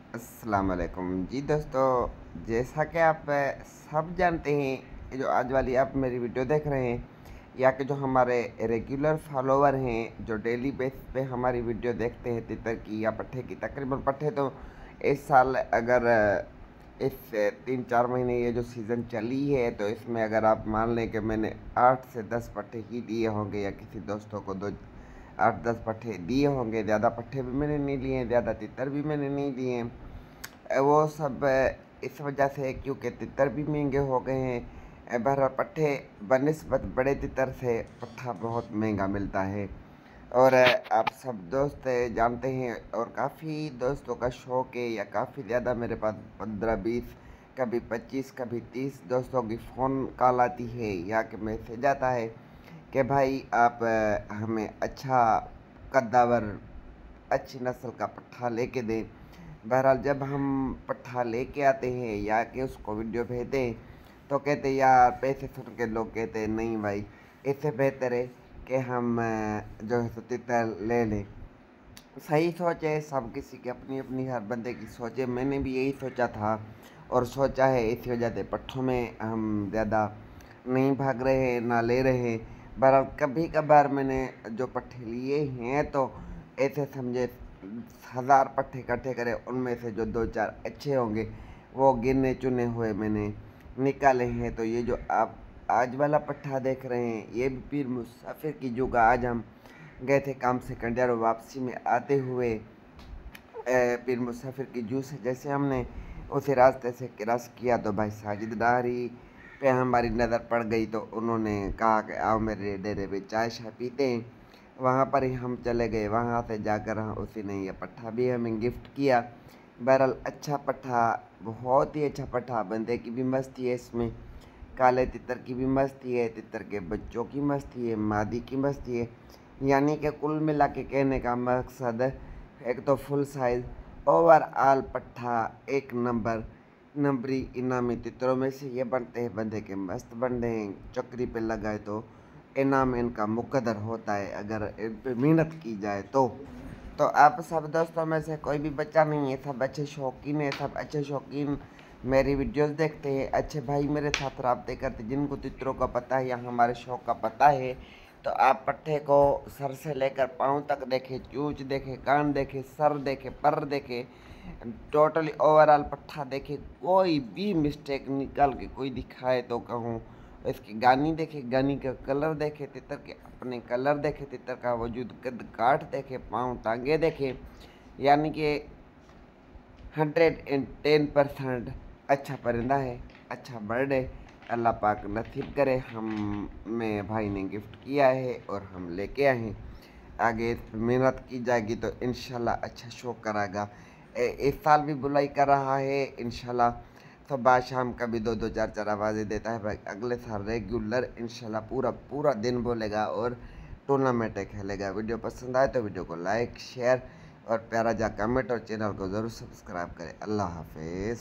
अस्सलाम वालेकुम जी दोस्तों। जैसा कि आप सब जानते हैं, ये जो आज वाली आप मेरी वीडियो देख रहे हैं या कि जो हमारे रेगुलर फॉलोवर हैं जो डेली बेस पे हमारी वीडियो देखते हैं तितर की या पट्ठे की, तकरीबन पट्ठे तो इस साल अगर इस 3-4 महीने ये जो सीज़न चली है तो इसमें अगर आप मान लें कि मैंने 8 से 10 पट्ठे ही दिए होंगे या किसी दोस्तों को दो 8-10 पट्ठे दिए होंगे। ज़्यादा पट्ठे भी मैंने नहीं लिए, ज़्यादा तितर भी मैंने नहीं दिए। वो सब इस वजह से क्योंकि तितर भी महंगे हो गए हैं। बहरहाल पट्ठे बनिस्बत बड़े तितर से पट्ठा बहुत महंगा मिलता है। और आप सब दोस्त जानते हैं और काफ़ी दोस्तों का शौक़ है या काफ़ी ज़्यादा मेरे पास 15-20 कभी 25 कभी 30 दोस्तों की फ़ोन कॉल आती है या कि मैसेज आता है कि भाई आप हमें अच्छा कद्दावर अच्छी नस्ल का पट्ठा लेके दें। बहरहाल जब हम पट्ठा लेके आते हैं या कि उसको वीडियो भेजते हैं तो कहते यार, पैसे सुन के लोग कहते हैं नहीं भाई, इससे बेहतर है कि हम जो है सो तितर ले लें। सही सोच है, सब किसी की अपनी अपनी हर बंदे की सोच है। मैंने भी यही सोचा था और सोचा है, इसी वजह से पट्ठों में हम ज़्यादा नहीं भाग रहे हैं ना ले रहे हैं। बहरहाल कभी कभार मैंने जो पट्ठे लिए हैं तो ऐसे समझे 1000 पट्ठे इकट्ठे करे, उनमें से जो 2-4 अच्छे होंगे वो गिने चुने हुए मैंने निकाले हैं। तो ये जो आप आज वाला पट्ठा देख रहे हैं ये भी पीर मुसाफिर की जगह आज हम गए थे काम से कंडियार, वापसी में आते हुए पीर मुसाफिर की जू से जैसे हमने उसी रास्ते से क्रॉस किया तो भाई साजिद डारी पे हमारी नज़र पड़ गई। तो उन्होंने कहा कि आओ मेरे डेरे पे चाय शाय पीते हैं। वहाँ पर ही हम चले गए। वहाँ से जाकर उसी ने ये पट्ठा भी हमें गिफ्ट किया। बहरहाल अच्छा पट्ठा, बहुत ही अच्छा पट्ठा। बंदे की भी मस्ती है इसमें, काले तितर की भी मस्ती है, तितर के बच्चों की मस्ती है, मादी की मस्ती है। यानी कि कुल मिला के कहने का मकसद एक तो फुल साइज़ ओवरऑल पट्ठा एक नंबरी इनामी तितरों में से ये बनते हैं। बंदे के मस्त बंदे हैं, चक्री पे लगाए तो इनाम इनका मुकद्दर होता है अगर इन पे मेहनत की जाए तो आप सब दोस्तों में से कोई भी बच्चा नहीं है, सब अच्छे शौकीन है, सब अच्छे शौकीन मेरी वीडियोस देखते हैं, अच्छे भाई मेरे साथ राब्ते करते, जिनको तितरों का पता है या हमारे शौक़ का पता है। तो आप पट्ठे को सर से लेकर पाँव तक देखें, चूंच देखें, कान देखें, सर देखें, पर देखें, टोटली ओवरऑल पट्ठा देखें। कोई भी मिस्टेक निकाल के कोई दिखाए तो कहूँ। इसकी गानी देखे, गानी का कलर देखे, तितर के अपने कलर देखे, तितर का वजूद कद काठ देखे, पाँव टांगे देखे। यानी कि 110% अच्छा परिंदा है, अच्छा बर्ड है। अल्लाह पाक नसीब करे, हम में भाई ने गिफ्ट किया है और हम लेके आए हैं। आगे मेहनत की जाएगी तो इंशाल्लाह अच्छा शो कराएगा। इस साल भी बुलाई कर रहा है इंशाल्लाह। सुबह शाम का भी 2-2 4-4 आवाज़ें देता है भाई। अगले साल रेगुलर इंशाल्लाह पूरा पूरा दिन बोलेगा और टूर्नामेंटें खेलेगा। वीडियो पसंद आए तो वीडियो को लाइक शेयर और प्यारा जा कमेंट और चैनल को ज़रूर सब्सक्राइब करें। अल्लाह हाफिज़।